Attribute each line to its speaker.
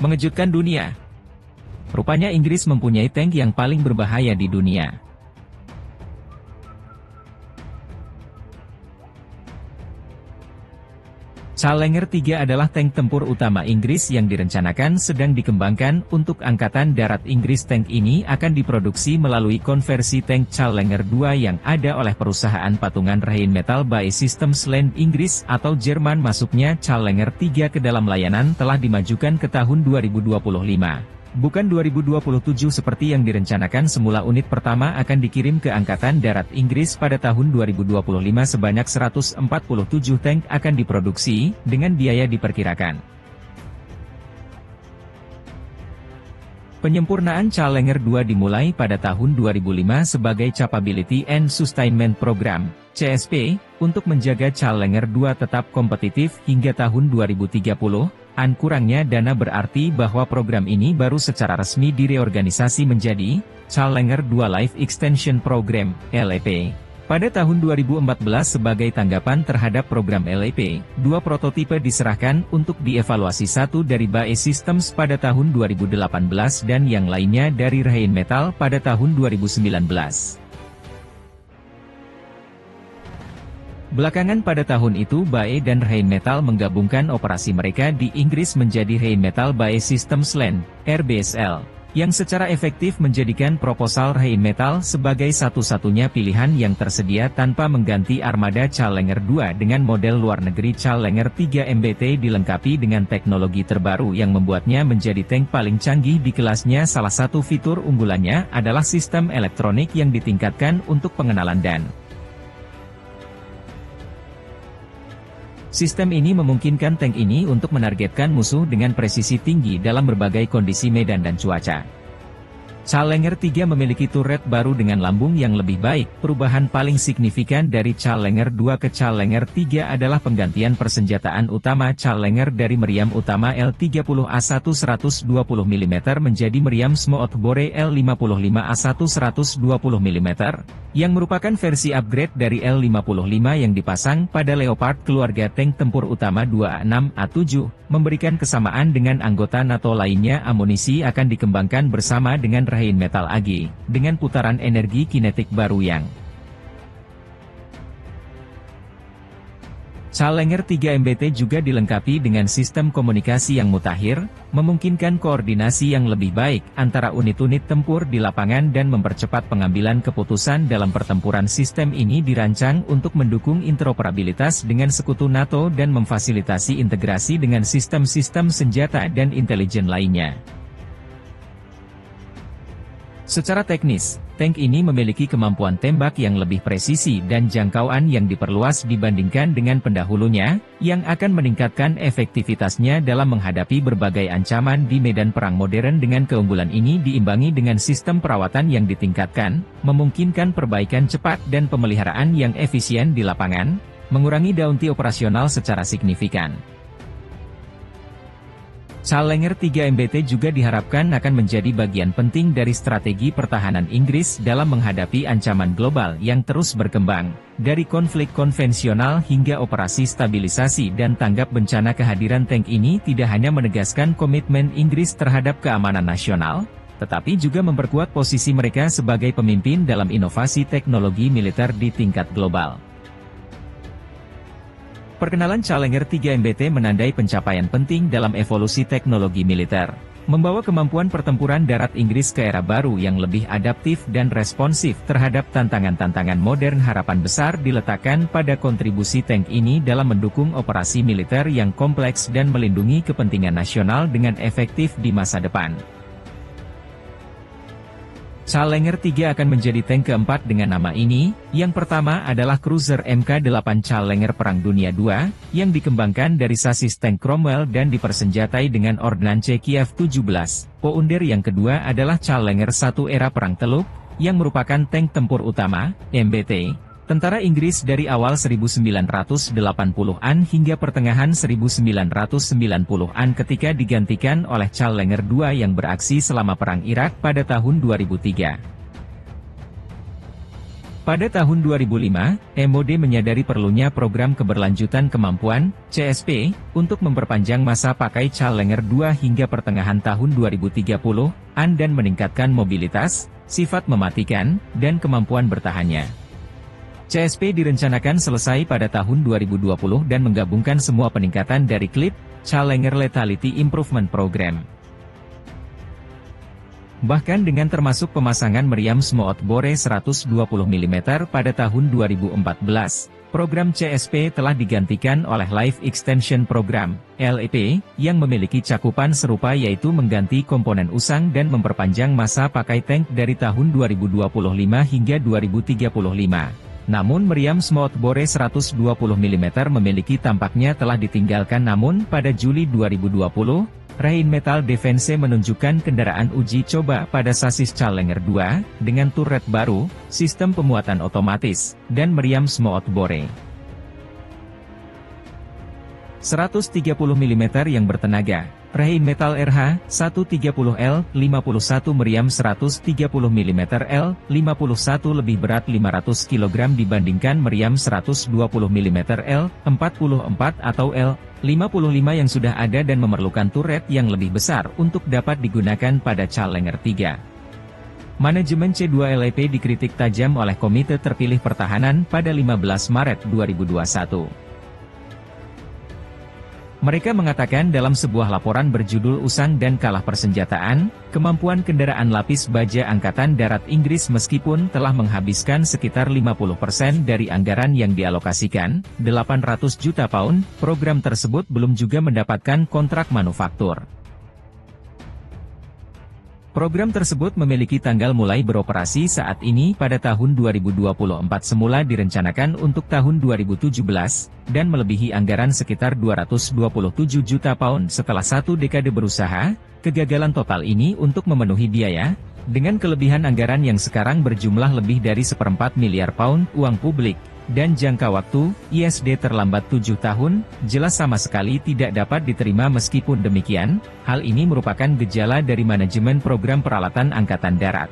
Speaker 1: Mengejutkan dunia. Rupanya Inggris mempunyai tank yang paling berbahaya di dunia. Challenger 3 adalah tank tempur utama Inggris yang direncanakan sedang dikembangkan untuk Angkatan Darat Inggris. Tank ini akan diproduksi melalui konversi tank Challenger 2 yang ada oleh perusahaan patungan Rheinmetall BAE Systems Land Inggris atau Jerman. Masuknya Challenger 3 ke dalam layanan telah dimajukan ke tahun 2025. Bukan 2027 seperti yang direncanakan semula. Unit pertama akan dikirim ke Angkatan Darat Inggris pada tahun 2025. Sebanyak 147 tank akan diproduksi, dengan biaya diperkirakan. Penyempurnaan Challenger 2 dimulai pada tahun 2005 sebagai Capability and Sustainment Program, CSP, untuk menjaga Challenger 2 tetap kompetitif hingga tahun 2030. Kurangnya dana berarti bahwa program ini baru secara resmi direorganisasi menjadi Challenger 2 Life Extension Program, LEP. Pada tahun 2014 sebagai tanggapan terhadap program LEP, 2 prototipe diserahkan untuk dievaluasi, satu dari BAE Systems pada tahun 2018 dan yang lainnya dari Rheinmetall pada tahun 2019. Belakangan pada tahun itu BAE dan Rheinmetall menggabungkan operasi mereka di Inggris menjadi Rheinmetall BAE Systems Land, RBSL, yang secara efektif menjadikan proposal Rheinmetall sebagai satu-satunya pilihan yang tersedia tanpa mengganti armada Challenger 2 dengan model luar negeri. Challenger 3 MBT dilengkapi dengan teknologi terbaru yang membuatnya menjadi tank paling canggih di kelasnya. Salah satu fitur unggulannya adalah sistem elektronik yang ditingkatkan untuk pengenalan dan sistem ini memungkinkan tank ini untuk menargetkan musuh dengan presisi tinggi dalam berbagai kondisi medan dan cuaca. Challenger 3 memiliki turret baru dengan lambung yang lebih baik. Perubahan paling signifikan dari Challenger 2 ke Challenger 3 adalah penggantian persenjataan utama Challenger dari meriam utama L30A1 120 mm menjadi meriam Smoothbore L55A1 120 mm, yang merupakan versi upgrade dari L55 yang dipasang pada Leopard keluarga tank tempur utama 2A6A7, memberikan kesamaan dengan anggota NATO lainnya. Amunisi akan dikembangkan bersama dengan Rheinmetall AG, dengan putaran energi kinetik baru yang Challenger 3 MBT juga dilengkapi dengan sistem komunikasi yang mutakhir, memungkinkan koordinasi yang lebih baik antara unit-unit tempur di lapangan dan mempercepat pengambilan keputusan dalam pertempuran. Sistem ini dirancang untuk mendukung interoperabilitas dengan sekutu NATO dan memfasilitasi integrasi dengan sistem-sistem senjata dan intelijen lainnya. Secara teknis, tank ini memiliki kemampuan tembak yang lebih presisi dan jangkauan yang diperluas dibandingkan dengan pendahulunya, yang akan meningkatkan efektivitasnya dalam menghadapi berbagai ancaman di medan perang modern. Dengan keunggulan ini diimbangi dengan sistem perawatan yang ditingkatkan, memungkinkan perbaikan cepat dan pemeliharaan yang efisien di lapangan, mengurangi downtime operasional secara signifikan. Challenger 3 MBT juga diharapkan akan menjadi bagian penting dari strategi pertahanan Inggris dalam menghadapi ancaman global yang terus berkembang, dari konflik konvensional hingga operasi stabilisasi dan tanggap bencana. Kehadiran tank ini tidak hanya menegaskan komitmen Inggris terhadap keamanan nasional, tetapi juga memperkuat posisi mereka sebagai pemimpin dalam inovasi teknologi militer di tingkat global. Perkenalan Challenger 3 MBT menandai pencapaian penting dalam evolusi teknologi militer, membawa kemampuan pertempuran darat Inggris ke era baru yang lebih adaptif dan responsif terhadap tantangan-tantangan modern. Harapan besar diletakkan pada kontribusi tank ini dalam mendukung operasi militer yang kompleks dan melindungi kepentingan nasional dengan efektif di masa depan. Challenger 3 akan menjadi tank keempat dengan nama ini. Yang pertama adalah Cruiser Mk8 Challenger Perang Dunia II, yang dikembangkan dari sasis tank Cromwell dan dipersenjatai dengan Ordnance Kiev 17 pounder. Yang kedua adalah Challenger 1 era Perang Teluk, yang merupakan tank tempur utama, MBT, tentara Inggris dari awal 1980-an hingga pertengahan 1990-an ketika digantikan oleh Challenger 2 yang beraksi selama Perang Irak pada tahun 2003. Pada tahun 2005, MOD menyadari perlunya program keberlanjutan kemampuan, CSP, untuk memperpanjang masa pakai Challenger 2 hingga pertengahan tahun 2030-an dan meningkatkan mobilitas, sifat mematikan, dan kemampuan bertahannya. CSP direncanakan selesai pada tahun 2020 dan menggabungkan semua peningkatan dari CLIP, Challenger Lethality Improvement Program. Bahkan dengan termasuk pemasangan meriam Smooth Bore 120 mm pada tahun 2014, program CSP telah digantikan oleh Life Extension Program, LEP, yang memiliki cakupan serupa yaitu mengganti komponen usang dan memperpanjang masa pakai tank dari tahun 2025 hingga 2035. Namun meriam Smooth Bore 120 mm memiliki tampaknya telah ditinggalkan namun pada Juli 2020, Rheinmetall Defense menunjukkan kendaraan uji coba pada sasis Challenger 2, dengan turret baru, sistem pemuatan otomatis, dan meriam Smooth Bore 130 mm yang bertenaga. Rheinmetall RH-130L, 51 meriam 130 mm L51 lebih berat 500 kg dibandingkan meriam 120 mm L44 atau L55 yang sudah ada dan memerlukan turret yang lebih besar untuk dapat digunakan pada Challenger 3. Manajemen C2LEP dikritik tajam oleh Komite Terpilih Pertahanan pada 15 Maret 2021. Mereka mengatakan dalam sebuah laporan berjudul Usang dan Kalah Persenjataan, kemampuan kendaraan lapis baja Angkatan Darat Inggris meskipun telah menghabiskan sekitar 50% dari anggaran yang dialokasikan, 800 juta pound, program tersebut belum juga mendapatkan kontrak manufaktur. Program tersebut memiliki tanggal mulai beroperasi saat ini pada tahun 2024 semula direncanakan untuk tahun 2017, dan melebihi anggaran sekitar 227 juta pound setelah satu dekade berusaha. Kegagalan total ini untuk memenuhi biaya, dengan kelebihan anggaran yang sekarang berjumlah lebih dari 1/4 miliar pound uang publik, dan jangka waktu, ISD terlambat 7 tahun, jelas sama sekali tidak dapat diterima. Meskipun demikian, hal ini merupakan gejala dari manajemen program peralatan Angkatan Darat.